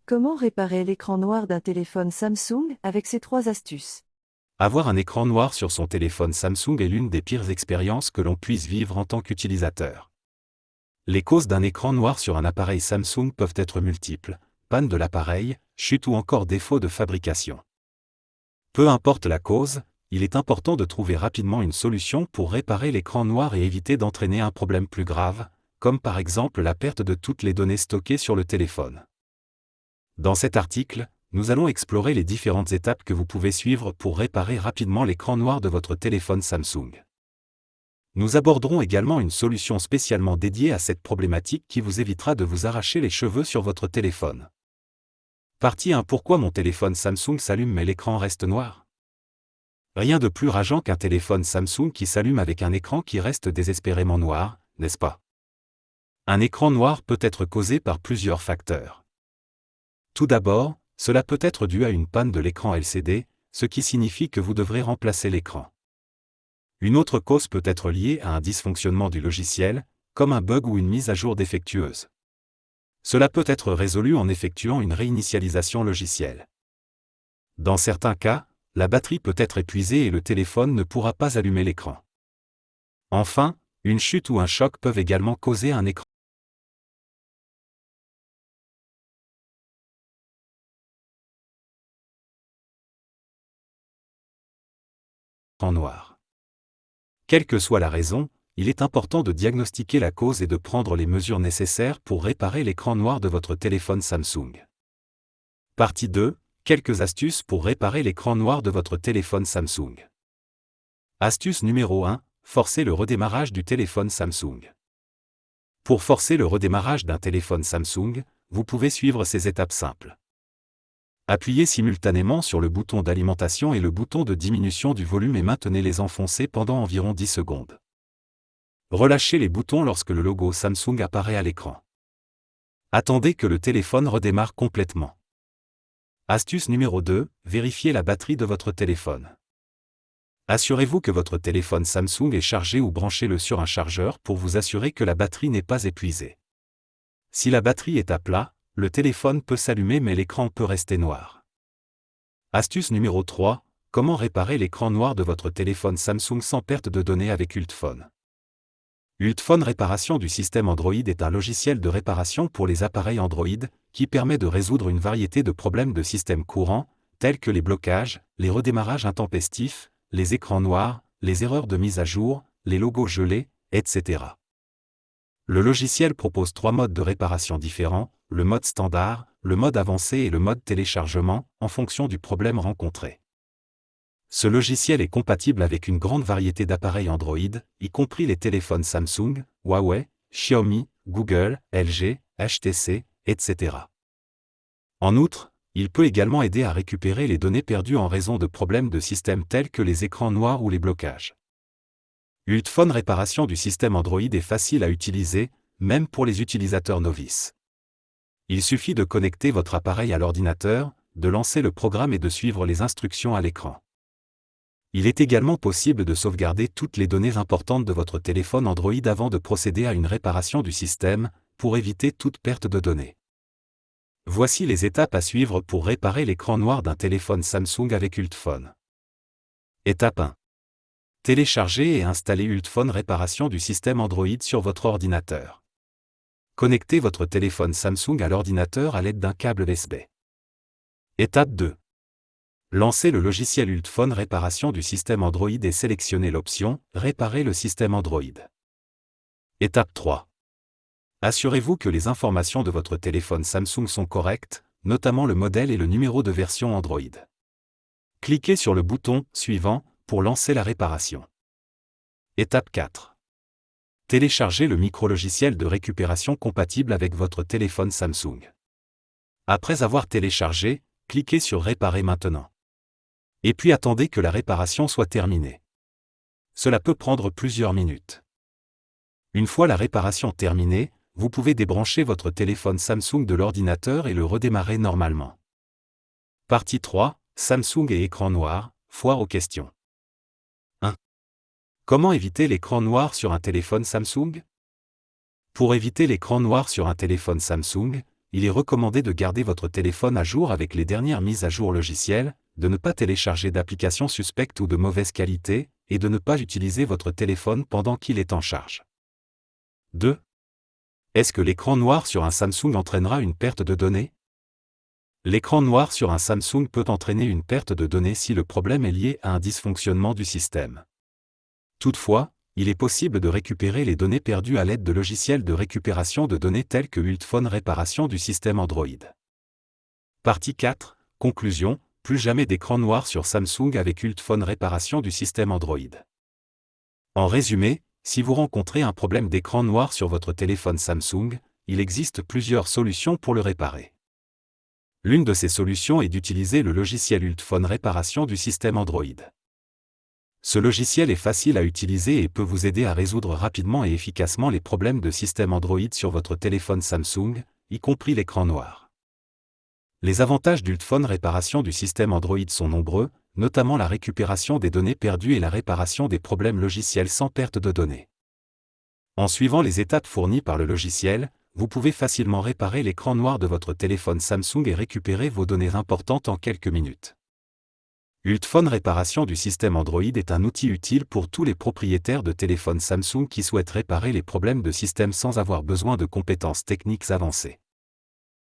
Comment réparer l'écran noir d'un téléphone Samsung avec ces 3 astuces? Avoir un écran noir sur son téléphone Samsung est l'une des pires expériences que l'on puisse vivre en tant qu'utilisateur. Les causes d'un écran noir sur un appareil Samsung peuvent être multiples: panne de l'appareil, chute ou encore défaut de fabrication. Peu importe la cause, il est important de trouver rapidement une solution pour réparer l'écran noir et éviter d'entraîner un problème plus grave, comme par exemple la perte de toutes les données stockées sur le téléphone. Dans cet article, nous allons explorer les différentes étapes que vous pouvez suivre pour réparer rapidement l'écran noir de votre téléphone Samsung. Nous aborderons également une solution spécialement dédiée à cette problématique qui vous évitera de vous arracher les cheveux sur votre téléphone. Partie 1. Pourquoi mon téléphone Samsung s'allume mais l'écran reste noir? Rien de plus rageant qu'un téléphone Samsung qui s'allume avec un écran qui reste désespérément noir, n'est-ce pas? Un écran noir peut être causé par plusieurs facteurs. Tout d'abord, cela peut être dû à une panne de l'écran LCD, ce qui signifie que vous devrez remplacer l'écran. Une autre cause peut être liée à un dysfonctionnement du logiciel, comme un bug ou une mise à jour défectueuse. Cela peut être résolu en effectuant une réinitialisation logicielle. Dans certains cas, la batterie peut être épuisée et le téléphone ne pourra pas allumer l'écran. Enfin, une chute ou un choc peuvent également causer un écran noir. Quelle que soit la raison, il est important de diagnostiquer la cause et de prendre les mesures nécessaires pour réparer l'écran noir de votre téléphone Samsung. Partie 2. Quelques astuces pour réparer l'écran noir de votre téléphone Samsung. Astuce numéro 1. Forcer le redémarrage du téléphone Samsung. Pour forcer le redémarrage d'un téléphone Samsung, vous pouvez suivre ces étapes simples. Appuyez simultanément sur le bouton d'alimentation et le bouton de diminution du volume et maintenez-les enfoncés pendant environ 10 secondes. Relâchez les boutons lorsque le logo Samsung apparaît à l'écran. Attendez que le téléphone redémarre complètement. Astuce numéro 2. Vérifiez la batterie de votre téléphone. Assurez-vous que votre téléphone Samsung est chargé ou branchez-le sur un chargeur pour vous assurer que la batterie n'est pas épuisée. Si la batterie est à plat, le téléphone peut s'allumer mais l'écran peut rester noir. Astuce numéro 3. Comment réparer l'écran noir de votre téléphone Samsung sans perte de données avec Ultphone. Ultphone Réparation du système Android est un logiciel de réparation pour les appareils Android qui permet de résoudre une variété de problèmes de système courants, tels que les blocages, les redémarrages intempestifs, les écrans noirs, les erreurs de mise à jour, les logos gelés, etc. Le logiciel propose 3 modes de réparation différents: le mode standard, le mode avancé et le mode téléchargement, en fonction du problème rencontré. Ce logiciel est compatible avec une grande variété d'appareils Android, y compris les téléphones Samsung, Huawei, Xiaomi, Google, LG, HTC, etc. En outre, il peut également aider à récupérer les données perdues en raison de problèmes de système tels que les écrans noirs ou les blocages. Ultphone Réparation du système Android est facile à utiliser, même pour les utilisateurs novices. Il suffit de connecter votre appareil à l'ordinateur, de lancer le programme et de suivre les instructions à l'écran. Il est également possible de sauvegarder toutes les données importantes de votre téléphone Android avant de procéder à une réparation du système, pour éviter toute perte de données. Voici les étapes à suivre pour réparer l'écran noir d'un téléphone Samsung avec Ultphone. Étape 1. Télécharger et installer Ultphone Réparation du système Android sur votre ordinateur. Connectez votre téléphone Samsung à l'ordinateur à l'aide d'un câble USB. Étape 2. Lancez le logiciel Ultphone Réparation du système Android et sélectionnez l'option « Réparer le système Android ». Étape 3. Assurez-vous que les informations de votre téléphone Samsung sont correctes, notamment le modèle et le numéro de version Android. Cliquez sur le bouton « Suivant » pour lancer la réparation. Étape 4. Téléchargez le micro-logiciel de récupération compatible avec votre téléphone Samsung. Après avoir téléchargé, cliquez sur « Réparer maintenant ». Et puis attendez que la réparation soit terminée. Cela peut prendre plusieurs minutes. Une fois la réparation terminée, vous pouvez débrancher votre téléphone Samsung de l'ordinateur et le redémarrer normalement. Partie 3. Samsung et écran noir, foire aux questions. 1. Comment éviter l'écran noir sur un téléphone Samsung? Pour éviter l'écran noir sur un téléphone Samsung, il est recommandé de garder votre téléphone à jour avec les dernières mises à jour logicielles, de ne pas télécharger d'applications suspectes ou de mauvaise qualité, et de ne pas utiliser votre téléphone pendant qu'il est en charge. 2. Est-ce que l'écran noir sur un Samsung entraînera une perte de données? L'écran noir sur un Samsung peut entraîner une perte de données si le problème est lié à un dysfonctionnement du système. Toutefois, il est possible de récupérer les données perdues à l'aide de logiciels de récupération de données tels que Ultphone Réparation du système Android. Partie 4. Conclusion. Plus jamais d'écran noir sur Samsung avec Ultphone Réparation du système Android. En résumé, si vous rencontrez un problème d'écran noir sur votre téléphone Samsung, il existe plusieurs solutions pour le réparer. L'une de ces solutions est d'utiliser le logiciel Ultphone Réparation du système Android. Ce logiciel est facile à utiliser et peut vous aider à résoudre rapidement et efficacement les problèmes de système Android sur votre téléphone Samsung, y compris l'écran noir. Les avantages d'Ultphone Réparation du système Android sont nombreux, notamment la récupération des données perdues et la réparation des problèmes logiciels sans perte de données. En suivant les étapes fournies par le logiciel, vous pouvez facilement réparer l'écran noir de votre téléphone Samsung et récupérer vos données importantes en quelques minutes. Ultphone Réparation du système Android est un outil utile pour tous les propriétaires de téléphones Samsung qui souhaitent réparer les problèmes de système sans avoir besoin de compétences techniques avancées.